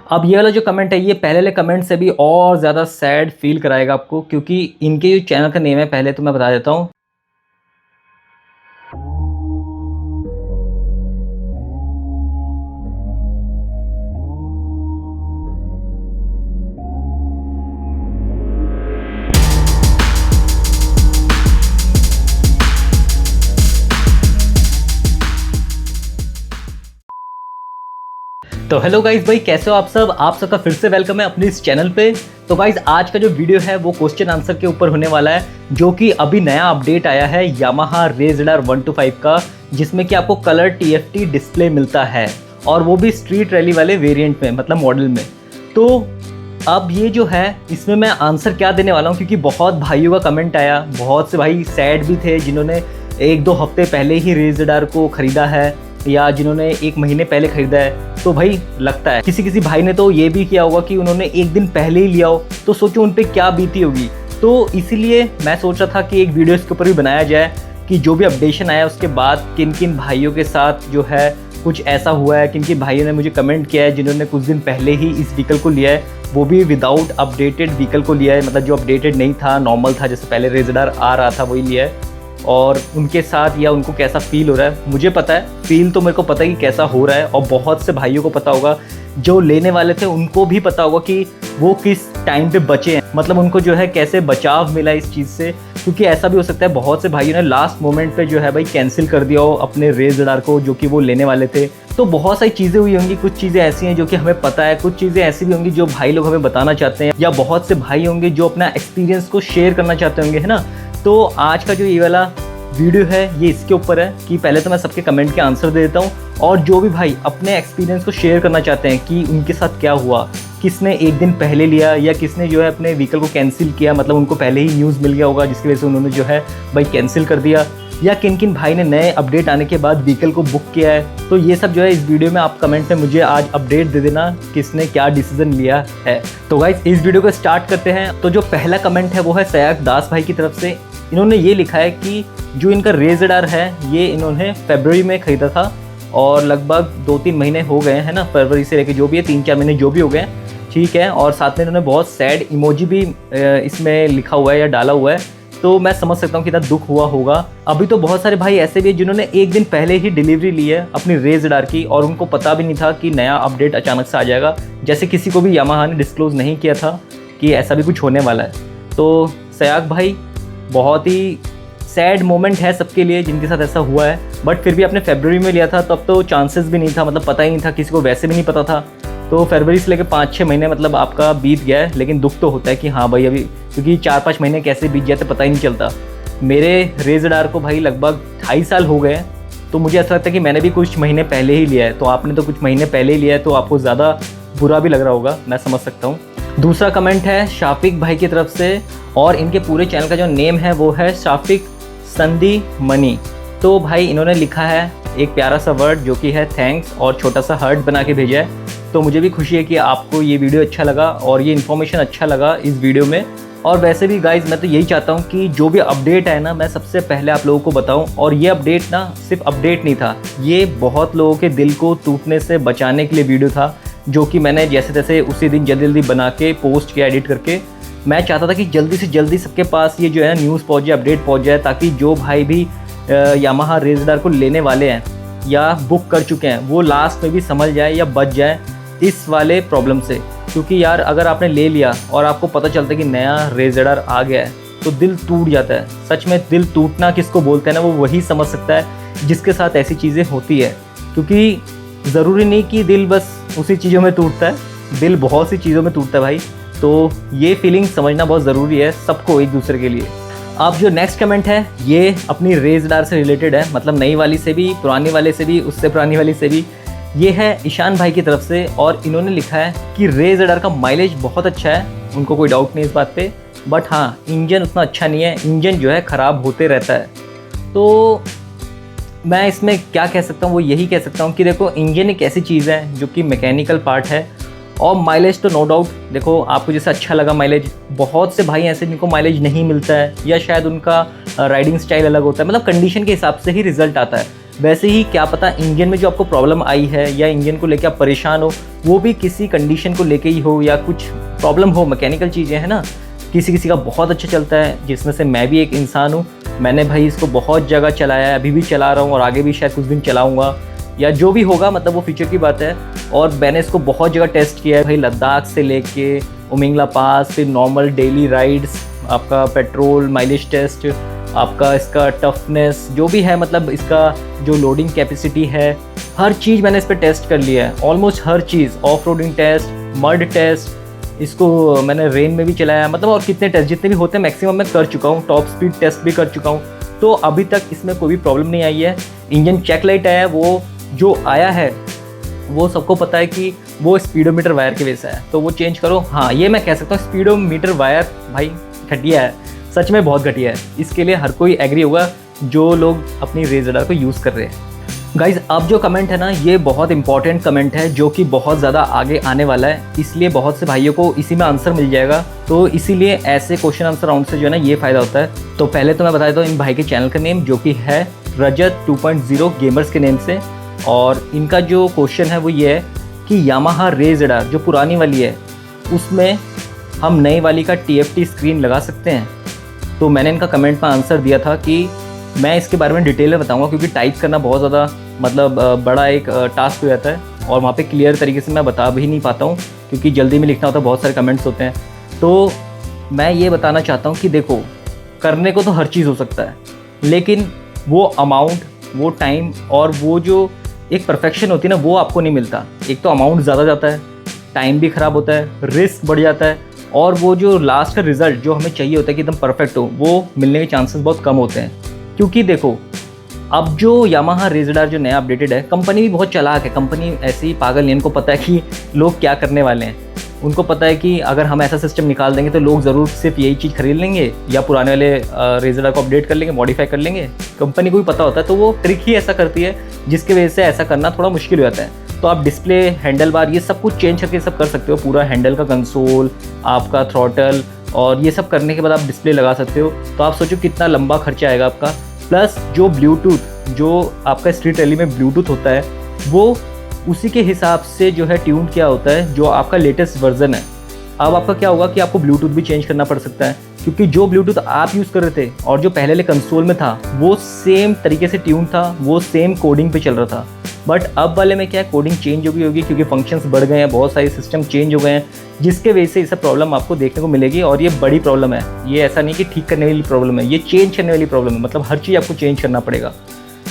अब ये वाला जो कमेंट है ये पहले वाले कमेंट से भी और ज़्यादा सैड फील कराएगा आपको, क्योंकि इनके जो चैनल का नेम है पहले तो मैं बता देता हूँ। तो हेलो गाइस भाई, कैसे हो आप सब? आप सबका फिर से वेलकम है अपने इस चैनल पे। तो गाइस आज का जो वीडियो है वो क्वेश्चन आंसर के ऊपर होने वाला है, जो कि अभी नया अपडेट आया है यामाहा रेज़र 125 का, जिसमें कि आपको कलर TFT डिस्प्ले मिलता है और वो भी स्ट्रीट रैली वाले वेरिएंट में, मतलब मॉडल में। तो अब ये जो है इसमें मैं आंसर क्या देने वाला हूँ, क्योंकि बहुत भाइयों का कमेंट आया, बहुत से भाई सैड भी थे जिन्होंने 1-2 हफ्ते पहले ही रेज़र को ख़रीदा है या जिन्होंने 1 महीने पहले ख़रीदा है। तो भाई लगता है किसी किसी भाई ने तो ये भी किया होगा कि उन्होंने 1 दिन पहले ही लिया हो, तो सोचो उन पे क्या बीती होगी। तो इसीलिए मैं सोच रहा था कि एक वीडियो इसके ऊपर भी बनाया जाए कि जो भी अपडेशन आया उसके बाद किन किन भाइयों के साथ जो है कुछ ऐसा हुआ है, किन किन भाइयों ने मुझे कमेंट किया है जिन्होंने कुछ दिन पहले ही इस व्हीकल को लिया है, वो भी विदाउट अपडेटेड व्हीकल को लिया है, मतलब जो अपडेटेड नहीं था, नॉर्मल था, जैसे पहले रेज़र आ रहा था वही लिया है। और उनके साथ या उनको कैसा फ़ील हो रहा है मुझे पता है, फ़ील तो मेरे को पता है कि कैसा हो रहा है, और बहुत से भाइयों को पता होगा, जो लेने वाले थे उनको भी पता होगा कि वो किस टाइम पे बचे हैं, मतलब उनको जो है कैसे बचाव मिला इस चीज़ से। क्योंकि ऐसा भी हो सकता है बहुत से भाइयों ने लास्ट मोमेंट पे जो है भाई कैंसिल कर दिया हो अपने रेज़र को, जो कि वो लेने वाले थे। तो बहुत सारी चीज़ें हुई होंगी, कुछ चीज़ें ऐसी हैं जो कि हमें पता है, कुछ चीज़ें ऐसी भी होंगी जो भाई लोग हमें बताना चाहते हैं, या बहुत से भाई होंगे जो अपना एक्सपीरियंस को शेयर करना चाहते होंगे, है ना। तो आज का जो ये वाला वीडियो है ये इसके ऊपर है कि पहले तो मैं सबके कमेंट के आंसर दे देता हूँ, और जो भी भाई अपने एक्सपीरियंस को शेयर करना चाहते हैं कि उनके साथ क्या हुआ, किसने 1 दिन पहले लिया या किसने जो है अपने व्हीकल को कैंसिल किया, मतलब उनको पहले ही न्यूज़ मिल गया होगा जिसकी वजह से उन्होंने जो है भाई कैंसिल कर दिया, या किन किन भाई ने नए अपडेट आने के बाद व्हीकल को बुक किया है। तो ये सब जो है इस वीडियो में आप कमेंट में मुझे आज अपडेट दे देना किसने क्या डिसीजन लिया है। तो गाइस इस वीडियो को स्टार्ट करते हैं। तो जो पहला कमेंट है वो है सयाग दास भाई की तरफ से। इन्होंने ये लिखा है कि जो इनका रेज़र है ये इन्होंने फरवरी में ख़रीदा था और लगभग 2-3 महीने हो गए हैं ना, फरवरी से लेके जो भी है 3-4 महीने जो भी हो गए हैं, ठीक है। और साथ में इन्होंने बहुत सैड इमोजी भी इसमें लिखा हुआ है या डाला हुआ है, तो मैं समझ सकता हूँ कितना दुख हुआ होगा। अभी तो बहुत सारे भाई ऐसे भी हैं जिन्होंने 1 दिन पहले ही डिलीवरी ली है अपनी रेज़र की, और उनको पता भी नहीं था कि नया अपडेट अचानक से आ जाएगा, जैसे किसी को भी यामाहा ने डिस्क्लोज़ नहीं किया था कि ऐसा भी कुछ होने वाला है। तो सयाग भाई बहुत ही सैड मोमेंट है सबके लिए जिनके साथ ऐसा हुआ है, बट फिर भी आपने फरवरी में लिया था तब तो चांसेस भी नहीं था, मतलब पता ही नहीं था, किसी को वैसे भी नहीं पता था। तो फरवरी से लेकर 5-6 महीने मतलब आपका बीत गया है, लेकिन दुख तो होता है कि हाँ भाई अभी, क्योंकि 4-5 महीने कैसे बीत जाते पता ही नहीं चलता। मेरे रेज़र को भाई लगभग 2.5 साल हो गए हैं, तो मुझे ऐसा लगता है कि मैंने भी कुछ महीने पहले ही लिया है, तो आपने तो कुछ महीने पहले ही लिया है, तो आपको ज़्यादा बुरा भी लग रहा होगा, मैं समझ सकता हूँ। दूसरा कमेंट है शाफिक भाई की तरफ से, और इनके पूरे चैनल का जो नेम है वो है शाफिक संदी मनी। तो भाई इन्होंने लिखा है एक प्यारा सा वर्ड जो कि है थैंक्स, और छोटा सा हार्ट बना के भेजा है। तो मुझे भी खुशी है कि आपको ये वीडियो अच्छा लगा और ये इन्फॉर्मेशन अच्छा लगा इस वीडियो में। और वैसे भी गाइज़ मैं तो यही चाहता हूँ कि जो भी अपडेट है ना मैं सबसे पहले आप लोगों को बताऊँ, और ये अपडेट ना सिर्फ अपडेट नहीं था, ये बहुत लोगों के दिल को टूटने से बचाने के लिए वीडियो था, जो कि मैंने जैसे तैसे उसी दिन जल्दी जल्दी बना के पोस्ट किया एडिट करके। मैं चाहता था कि जल्दी से जल्दी सबके पास ये जो है न्यूज़ पहुंच जाए, अपडेट पहुंच जाए, ताकि जो भाई भी यामाहा रेज़र को लेने वाले हैं या बुक कर चुके हैं वो लास्ट में भी समझ जाए या बच जाए इस वाले प्रॉब्लम से। क्योंकि यार अगर आपने ले लिया और आपको पता चलता है कि नया रेज़र आ गया है तो दिल टूट जाता है। सच में दिल टूटना किसको बोलते हैं ना, वो वही समझ सकता है जिसके साथ ऐसी चीज़ें होती है। क्योंकि ज़रूरी नहीं कि दिल बस उसी चीज़ों में टूटता है, दिल बहुत सी चीज़ों में टूटता है भाई। तो ये फीलिंग समझना बहुत ज़रूरी है सबको, एक दूसरे के लिए। अब जो नेक्स्ट कमेंट है ये अपनी रेज़र से रिलेटेड है, मतलब नई वाली से भी, पुरानी वाले से भी, उससे पुरानी वाली से भी। ये है ईशान भाई की तरफ से, और इन्होंने लिखा है कि रेज़र का माइलेज बहुत अच्छा है, उनको कोई डाउट नहीं इस बात पे, बट हाँ इंजन उतना अच्छा नहीं है, इंजन जो है ख़राब होते रहता है। तो मैं इसमें क्या कह सकता हूँ, वो यही कह सकता हूँ कि देखो इंजन एक ऐसी चीज़ है जो कि मैकेनिकल पार्ट है, और माइलेज तो नो डाउट देखो आपको जैसे अच्छा लगा माइलेज, बहुत से भाई ऐसे जिनको माइलेज नहीं मिलता है, या शायद उनका राइडिंग स्टाइल अलग होता है, मतलब कंडीशन के हिसाब से ही रिजल्ट आता है। वैसे ही क्या पता इंजन में जो आपको प्रॉब्लम आई है या इंजन को लेकर आप परेशान हो, वो भी किसी कंडीशन को लेके ही हो या कुछ प्रॉब्लम हो, मैकेनिकल चीज़ें हैं ना। किसी किसी का बहुत अच्छा चलता है, जिसमें से मैं भी एक इंसान हूँ। मैंने भाई इसको बहुत जगह चलाया है, अभी भी चला रहा हूँ और आगे भी शायद कुछ दिन चलाऊँगा या जो भी होगा, मतलब वो फ्यूचर की बात है। और मैंने इसको बहुत जगह टेस्ट किया है भाई, लद्दाख से लेके उमिंगला पास, फिर नॉर्मल डेली राइड्स, आपका पेट्रोल माइलेज टेस्ट, आपका इसका टफनेस जो भी है, मतलब इसका जो लोडिंग कैपेसिटी है, हर चीज़ मैंने इस पर टेस्ट कर लिया है, ऑलमोस्ट हर चीज़। Off roading test, mud test, इसको मैंने रेन में भी चलाया, मतलब और कितने टेस्ट जितने भी होते हैं मैक्सिमम मैं कर चुका हूँ। टॉप स्पीड टेस्ट भी कर चुका हूँ, तो अभी तक इसमें कोई भी प्रॉब्लम नहीं आई है। इंजन चेक लाइट आया है, वो जो आया है वो सबको पता है कि वो स्पीडोमीटर वायर के वजह से है, तो वो चेंज करो। हाँ, ये मैं कह सकता हूँ स्पीडोमीटर वायर भाई घटिया है, सच में बहुत घटिया है। इसके लिए हर कोई एग्री होगा जो लोग अपनी रेस रडार को यूज़ कर रहे हैं। गाइज़, अब जो कमेंट है ना, ये बहुत इंपॉर्टेंट कमेंट है जो कि बहुत ज़्यादा आगे आने वाला है, इसलिए बहुत से भाइयों को इसी में आंसर मिल जाएगा। तो इसीलिए ऐसे क्वेश्चन आंसर राउंड से जो है ना ये फ़ायदा होता है। तो पहले तो मैं बता देता हूँ इन भाई के चैनल का नेम, जो कि है रजत 2.0 गेमर्स के नेम से। और इनका जो क्वेश्चन है वो ये है कि यामाहा रेस रडार जो पुरानी वाली है उसमें हम नई वाली का TFT स्क्रीन लगा सकते हैं। तो मैंने इनका कमेंट में आंसर दिया था कि मैं इसके बारे में डिटेल में बताऊंगा, क्योंकि टाइप करना बहुत ज़्यादा मतलब बड़ा एक टास्क हो जाता है और वहाँ पे क्लियर तरीके से मैं बता भी नहीं पाता हूँ, क्योंकि जल्दी में लिखना होता है, बहुत सारे कमेंट्स होते हैं। तो मैं ये बताना चाहता हूँ कि देखो, करने को तो हर चीज़ हो सकता है, लेकिन वो अमाउंट, वो टाइम और वो जो एक परफेक्शन होती है ना, वो आपको नहीं मिलता। एक तो अमाउंट ज़्यादा जाता है, टाइम भी ख़राब होता है, रिस्क बढ़ जाता है, और वो जो लास्ट का रिज़ल्ट जो हमें चाहिए होता है कि एकदम परफेक्ट हो, वो मिलने के चांसेस बहुत कम होते हैं। क्योंकि देखो, अब जो यामाहा रेस रडार जो नया अपडेटेड है, कंपनी भी बहुत चालाक है। कंपनी ऐसी ही पागल नहीं, इनको पता है कि लोग क्या करने वाले हैं। उनको पता है कि अगर हम ऐसा सिस्टम निकाल देंगे तो लोग ज़रूर सिर्फ यही चीज़ खरीद लेंगे या पुराने वाले रेस रडार को अपडेट कर लेंगे, मॉडिफाई कर लेंगे। कंपनी को भी पता होता है, तो वो ट्रिक ही ऐसा करती है जिसकी वजह से ऐसा करना थोड़ा मुश्किल हो जाता है। तो आप डिस्प्ले, हैंडल बार, ये सब कुछ चेंज करके सब कर सकते हो। पूरा हैंडल का कंसोल, आपका थ्रॉटल, और ये सब करने के बाद आप डिस्प्ले लगा सकते हो। तो आप सोचो कितना लंबा खर्चा आएगा आपका। प्लस जो ब्लूटूथ, जो आपका स्ट्रीट रैली में ब्लूटूथ होता है, वो उसी के हिसाब से जो है ट्यून किया होता है जो आपका लेटेस्ट वर्जन है। अब आपका क्या होगा कि आपको ब्लूटूथ भी चेंज करना पड़ सकता है, क्योंकि जो ब्लूटूथ आप यूज़ कर रहे थे और जो पहले वाले कंसोल में था वो सेम तरीके से ट्यून था, वो सेम कोडिंग पे चल रहा था। बट अब वाले में क्या है, कोडिंग चेंज होगी क्योंकि फंक्शंस बढ़ गए हैं, बहुत सारे सिस्टम चेंज हो गए हैं, जिसके वजह से ये सब प्रॉब्लम आपको देखने को मिलेगी। और ये बड़ी प्रॉब्लम है, ये ऐसा नहीं कि ठीक करने वाली प्रॉब्लम है, ये चेंज करने वाली प्रॉब्लम है। मतलब हर चीज़ आपको चेंज करना पड़ेगा,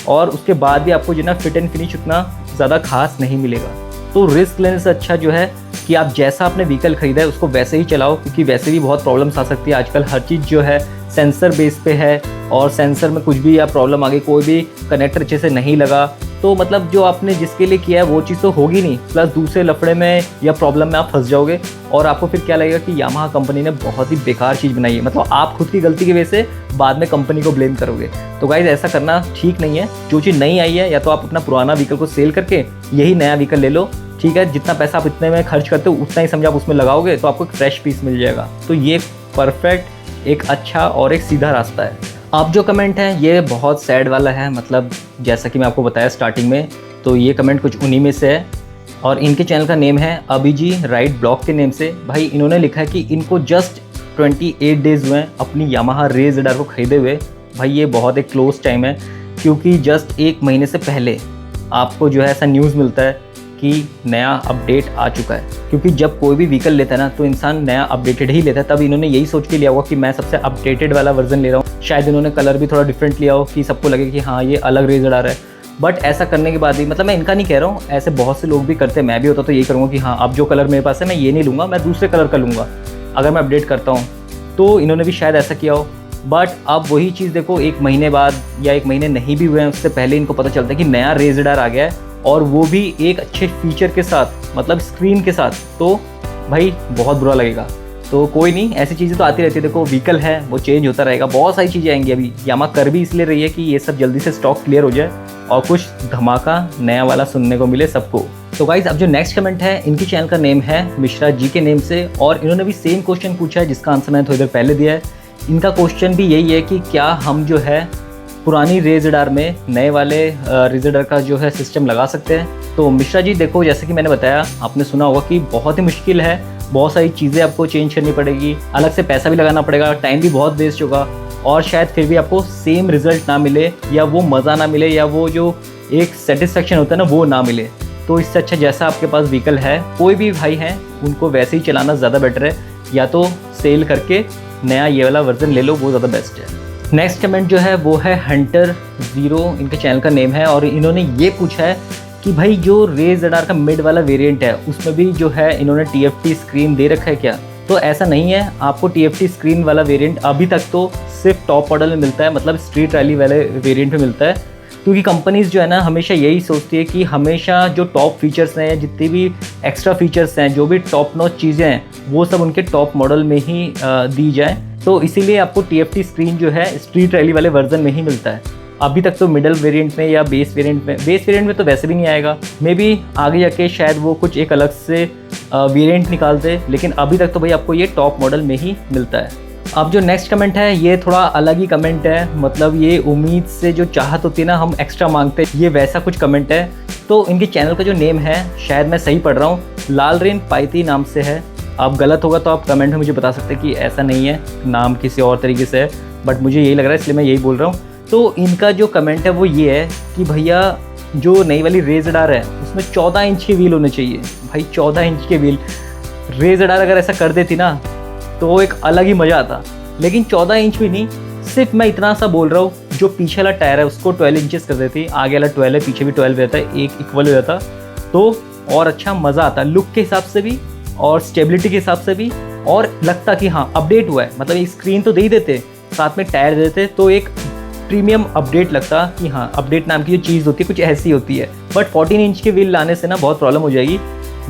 और उसके बाद भी आपको जो ना फिट एंड फिनिश उतना ज़्यादा खास नहीं मिलेगा। तो रिस्क लेने से अच्छा जो है कि आप जैसा आपने व्हीकल खरीदा है उसको वैसे ही चलाओ, क्योंकि वैसे भी बहुत प्रॉब्लम्स आ सकती है। आजकल हर चीज़ जो है सेंसर बेस पे है, और सेंसर में कुछ भी या प्रॉब्लम आ गई, कोई भी कनेक्टर अच्छे से नहीं लगा, तो मतलब जो आपने जिसके लिए किया है वो चीज़ तो होगी नहीं, प्लस दूसरे लफड़े में या प्रॉब्लम में आप फंस जाओगे, और आपको फिर क्या लगेगा कि यामाहा कंपनी ने बहुत ही बेकार चीज़ बनाई है। मतलब आप खुद की गलती की वजह से बाद में कंपनी को ब्लेम करोगे। तो गाइज, ऐसा करना ठीक नहीं है। जो चीज़ नई आई है, या तो आप अपना पुराना व्हीकल को सेल करके यही नया व्हीकल ले लो, ठीक है। जितना पैसा आप इतने में खर्च करते हो उतना ही समझ आप उसमें लगाओगे तो आपको एक फ्रेश पीस मिल जाएगा। तो ये परफेक्ट एक अच्छा और एक सीधा रास्ता है। अब जो कमेंट है ये बहुत सैड वाला है, मतलब जैसा कि मैं आपको बताया स्टार्टिंग में, तो ये कमेंट कुछ उन्हीं में से है। और इनके चैनल का नेम है अभिजी राइड ब्लॉग के नेम से। भाई इन्होंने लिखा है कि इनको जस्ट 28 डेज़ हुए हैं अपनी यामाहा रेस रडार को खरीदे हुए। भाई ये बहुत एक क्लोज टाइम है, क्योंकि जस्ट 1 महीने से पहले आपको जो है ऐसा न्यूज़ मिलता है कि नया अपडेट आ चुका है। क्योंकि जब कोई भी व्हीकल लेता है ना, तो इंसान नया अपडेटेड ही लेता है। तब इन्होंने यही सोच के लिया होगा कि मैं सबसे अपडेटेड वाला वर्जन ले रहा हूँ। शायद इन्होंने कलर भी थोड़ा डिफरेंट लिया हो कि सबको लगे कि हाँ ये अलग रेस रडार है। बट ऐसा करने के बाद भी, मतलब मैं इनका नहीं कह रहा हूँ, ऐसे बहुत से लोग भी करते हैं। मैं भी होता तो यही करूँगा कि हाँ अब जो कलर मेरे पास है मैं ये नहीं लूँगा, मैं दूसरे कलर का लूँगा अगर मैं अपडेट करता हूँ। तो इन्होंने भी शायद ऐसा किया हो। बट अब वही चीज़ देखो, 1 महीने बाद या 1 महीने नहीं भी हुए हैं उससे पहले इनको पता चलता है कि नया रेस रडार आ गया है, और वो भी एक अच्छे फीचर के साथ, मतलब स्क्रीन के साथ। तो भाई बहुत बुरा लगेगा। तो कोई नहीं, ऐसी चीज़ें तो आती रहती है। देखो व्हीकल है वो चेंज होता रहेगा, बहुत सारी चीज़ें आएंगी। अभी यामाहा कर भी इसलिए रही है कि ये सब जल्दी से स्टॉक क्लियर हो जाए और कुछ धमाका नया वाला सुनने को मिले सबको। तो गाइज, अब जो नेक्स्ट कमेंट है, इनकी चैनल का नेम है मिश्रा जी के नेम से, और इन्होंने भी सेम क्वेश्चन पूछा है जिसका आंसर मैंने थोड़ी देर पहले दिया है। इनका क्वेश्चन भी यही है कि क्या हम जो है पुरानी रेजडार में नए वाले रेजडार का जो है सिस्टम लगा सकते हैं। तो मिश्रा जी देखो, जैसे कि मैंने बताया, आपने सुना होगा कि बहुत ही मुश्किल है, बहुत सारी चीज़ें आपको चेंज करनी पड़ेगी, अलग से पैसा भी लगाना पड़ेगा, टाइम भी बहुत वेस्ट होगा और शायद फिर भी आपको सेम रिजल्ट ना मिले या वो मज़ा ना मिले या वो जो एक सेटिस्फेक्शन होता है ना वो ना मिले। तो इससे अच्छा जैसा आपके पास व्हीकल है, कोई भी भाई हैं उनको वैसे ही चलाना ज़्यादा बेटर है, या तो सेल करके नया ये वाला वर्जन ले लो, वो ज़्यादा बेस्ट है। नेक्स्ट कमेंट जो है वो है हंटर 0, इनके चैनल का नेम है, और इन्होंने ये पूछा है कि भाई जो रेजडार का मिड वाला वेरिएंट है उसमें भी जो है इन्होंने TFT स्क्रीन दे रखा है क्या? तो ऐसा नहीं है, आपको TFT स्क्रीन वाला वेरिएंट अभी तक तो सिर्फ टॉप मॉडल में मिलता है, मतलब स्ट्रीट रैली वाले वेरिएंट में मिलता है, क्योंकि कंपनीज़ जो है ना हमेशा यही सोचती है कि हमेशा जो टॉप फीचर्स हैं, जितनी भी एक्स्ट्रा फीचर्स हैं, जो भी टॉप नॉच चीज़ें हैं, वो सब उनके टॉप मॉडल में ही दी जाए। तो इसीलिए आपको TFT स्क्रीन जो है स्ट्रीट रैली वाले वर्जन में ही मिलता है। अभी तक तो मिडल वेरिएंट में या बेस वेरिएंट में तो वैसे भी नहीं आएगा, मे बी आगे जाके शायद वो कुछ एक अलग से वेरिएंट निकाल दे, लेकिन अभी तक तो भाई आपको ये टॉप मॉडल में ही मिलता है। अब जो नेक्स्ट कमेंट है ये थोड़ा अलग ही कमेंट है, मतलब ये उम्मीद से जो चाहत होती है ना हम एक्स्ट्रा मांगते हैं, ये वैसा कुछ कमेंट है। तो इनके चैनल का जो नेम है, शायद मैं सही पढ़ रहा हूँ, लालरेन पाइती नाम से है। आप गलत होगा तो आप कमेंट में मुझे बता सकते हैं कि ऐसा नहीं है, नाम किसी और तरीके से है, बट मुझे यही लग रहा है इसलिए मैं यही बोल रहा हूँ। तो इनका जो कमेंट है वो ये है कि भैया जो नई वाली रेजडार है उसमें 14 इंच के व्हील होने चाहिए। भाई 14 इंच के व्हील, रेजडार अगर ऐसा कर देती ना तो एक अलग ही मज़ा आता, लेकिन 14 इंच भी नहीं, सिर्फ मैं इतना सा बोल रहा हूँ, जो पीछे वाला टायर है उसको 12 इंचेस कर देती, आगे वाला 12 है, पीछे भी 12 रहता है, एक इक्वल हो जाता तो और अच्छा मज़ा आता, लुक के हिसाब से भी और स्टेबिलिटी के हिसाब से भी, और लगता कि हाँ अपडेट हुआ है, मतलब एक स्क्रीन तो दे ही देते, साथ में टायर दे देते, तो एक प्रीमियम अपडेट लगता कि हाँ अपडेट नाम की जो चीज़ होती है कुछ ऐसी होती है। बट 14 इंच के व्हील लाने से ना बहुत प्रॉब्लम हो जाएगी,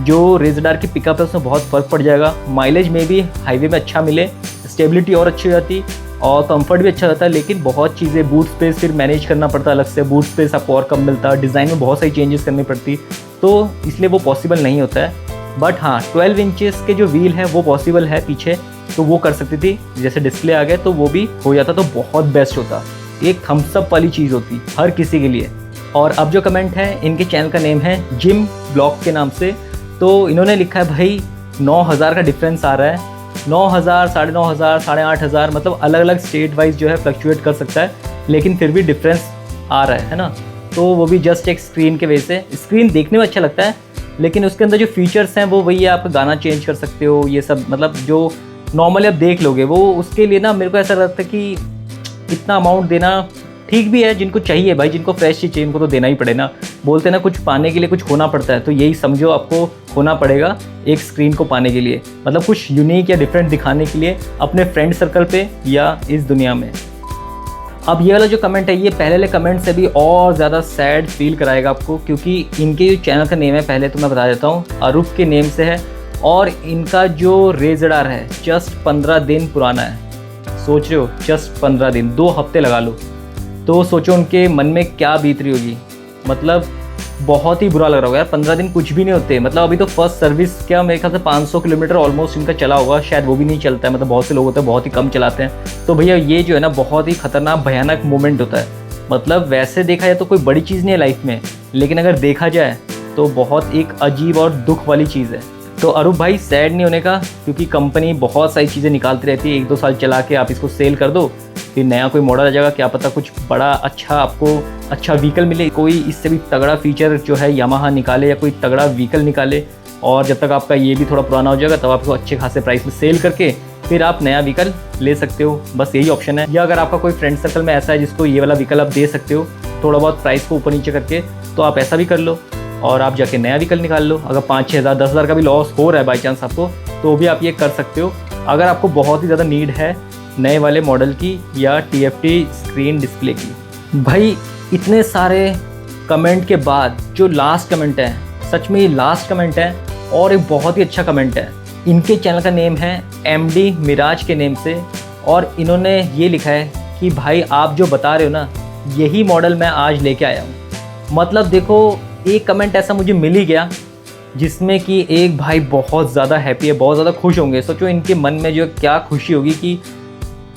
जो रेजडार की पिकअप है उसमें बहुत फ़र्क पड़ जाएगा, माइलेज में भी हाईवे में अच्छा मिले, स्टेबिलिटी और अच्छी हो जाती और कंफर्ट भी अच्छा रहता है, लेकिन बहुत चीज़ें बूट स्पेस फिर मैनेज करना पड़ता अलग से, बूट स्पेस आपको और कम मिलता, डिज़ाइन में बहुत सारी चेंजेस करनी पड़ती, तो इसलिए वो पॉसिबल नहीं होता है। बट हाँ 12 इंचेस के जो व्हील है वो पॉसिबल है पीछे, तो वो कर सकती थी, जैसे डिस्प्ले आ गया तो वो भी हो जाता तो बहुत बेस्ट होता, एक थम्स अप वाली चीज़ होती हर किसी के लिए। और अब जो कमेंट है, इनके चैनल का नेम है जिम ब्लॉग के नाम से, तो इन्होंने लिखा है भाई 9000 का डिफरेंस आ रहा है, 9000, 9500, 8500, मतलब अलग अलग स्टेट वाइज जो है फ्लक्चुएट कर सकता है, लेकिन फिर भी डिफरेंस आ रहा है ना। तो वो भी जस्ट एक स्क्रीन के वजह से, स्क्रीन देखने में अच्छा लगता है लेकिन उसके अंदर जो फीचर्स हैं वो वही है, आप गाना चेंज कर सकते हो, ये सब मतलब जो नॉर्मली आप देख लोगे, वो उसके लिए ना मेरे को ऐसा लगता है कि इतना अमाउंट देना ठीक भी है, जिनको चाहिए भाई, जिनको फ्रेश चाहिए उनको तो देना ही पड़े ना, बोलते ना कुछ पाने के लिए कुछ खोना पड़ता है, तो यही समझो आपको खोना पड़ेगा एक स्क्रीन को पाने के लिए, मतलब कुछ यूनिक या डिफरेंट दिखाने के लिए अपने फ्रेंड सर्कल पे या इस दुनिया में। अब ये वाला जो कमेंट है ये पहले वाले कमेंट से भी और ज़्यादा सैड फील कराएगा आपको, क्योंकि इनके जो चैनल का नेम है पहले तो मैं बता देता हूँ, अरूप के नेम से है, और इनका जो रेजडार है जस्ट 15 दिन पुराना है। सोच रहे हो, जस्ट 15 दिन, 2 हफ्ते लगा लो, तो सोचो उनके मन में क्या बीत रही होगी, मतलब बहुत ही बुरा लग रहा होगा यार, 15 दिन कुछ भी नहीं होते, मतलब अभी तो फर्स्ट सर्विस क्या मेरे ख्याल से 500 किलोमीटर ऑलमोस्ट इनका चला होगा, शायद वो भी नहीं चलता है, मतलब बहुत से लोग होते हैं बहुत ही कम चलाते हैं। तो भैया ये जो है ना बहुत ही खतरनाक भयानक मोमेंट होता है, मतलब वैसे देखा जाए तो कोई बड़ी चीज़ नहीं है लाइफ में, लेकिन अगर देखा जाए तो बहुत एक अजीब और दुख वाली चीज़ है। तो अरूप भाई सैड नहीं होने का, क्योंकि कंपनी बहुत सारी चीज़ें निकालती रहती है, 1-2 साल चला के आप इसको सेल कर दो, फिर नया कोई मॉडल आ जाएगा, क्या पता कुछ बड़ा अच्छा आपको अच्छा व्हीकल मिले, कोई इससे भी तगड़ा फीचर जो है यामाहा निकाले या कोई तगड़ा व्हीकल निकाले, और जब तक आपका ये भी थोड़ा पुराना हो जाएगा तब आपको अच्छे खासे प्राइस में सेल करके फिर आप नया व्हीकल ले सकते हो, बस यही ऑप्शन है। या अगर आपका कोई फ्रेंड सर्कल में ऐसा है जिसको ये वाला व्हीकल आप दे सकते हो थोड़ा बहुत प्राइस को ऊपर नीचे करके, तो आप ऐसा भी कर लो और आप जाके नया व्हीकल निकाल लो। अगर 5-6 हज़ार 10 हज़ार का भी लॉस हो रहा है बाई चांस आपको, तो भी आप ये कर सकते हो, अगर आपको बहुत ही ज़्यादा नीड है नए वाले मॉडल की या TFT स्क्रीन डिस्प्ले की। भाई इतने सारे कमेंट के बाद जो लास्ट कमेंट है, सच में ये लास्ट कमेंट है और एक बहुत ही अच्छा कमेंट है। इनके चैनल का नेम है MD मिराज के नेम से, और इन्होंने ये लिखा है कि भाई आप जो बता रहे हो ना यही मॉडल मैं आज लेके आया हूँ। मतलब देखो एक कमेंट ऐसा मुझे मिल ही गया जिसमें कि एक भाई बहुत ज़्यादा हैप्पी है, बहुत ज़्यादा खुश होंगे। सोचो इनके मन में जो क्या खुशी होगी कि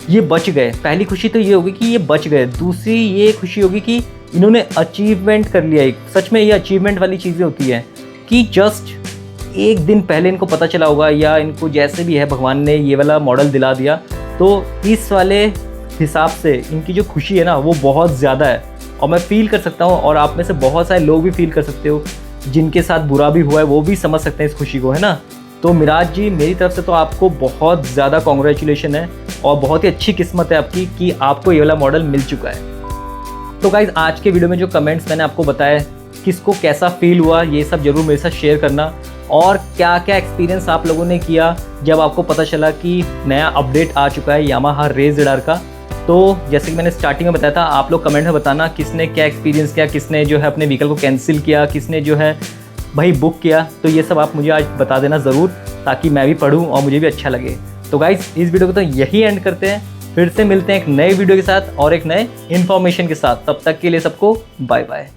ये बच गए। पहली खुशी तो ये होगी कि ये बच गए, दूसरी ये खुशी होगी कि इन्होंने अचीवमेंट कर लिया। एक सच में ये अचीवमेंट वाली चीज़ें होती हैं कि जस्ट एक दिन पहले इनको पता चला होगा, या इनको जैसे भी है भगवान ने ये वाला मॉडल दिला दिया, तो इस वाले हिसाब से इनकी जो खुशी है ना वो बहुत ज़्यादा है। और मैं फील कर सकता हूँ, और आप में से बहुत सारे लोग भी फील कर सकते हो, जिनके साथ बुरा भी हुआ है वो भी समझ सकते हैं इस खुशी को, है ना। तो मिराज जी, मेरी तरफ से तो आपको बहुत ज़्यादा कॉन्ग्रेचुलेशन है, और बहुत ही अच्छी किस्मत है आपकी कि आपको ये वाला मॉडल मिल चुका है। तो गाइज़, आज के वीडियो में जो कमेंट्स मैंने आपको बताया, किसको कैसा फील हुआ ये सब ज़रूर मेरे साथ शेयर करना, और क्या क्या एक्सपीरियंस आप लोगों ने किया जब आपको पता चला कि नया अपडेट आ चुका है यामाहा रेज रेडार का। तो जैसे कि मैंने स्टार्टिंग में बताया था, आप लोग कमेंट में बताना किसने क्या एक्सपीरियंस किया, किसने जो है अपने व्हीकल को कैंसिल किया, किसने जो है भाई बुक किया। तो ये सब आप मुझे आज बता देना ज़रूर, ताकि मैं भी पढूं और मुझे भी अच्छा लगे। तो गाइज़, इस वीडियो को तो यही एंड करते हैं, फिर से मिलते हैं एक नए वीडियो के साथ और एक नए इन्फॉर्मेशन के साथ। तब तक के लिए सबको बाय बाय।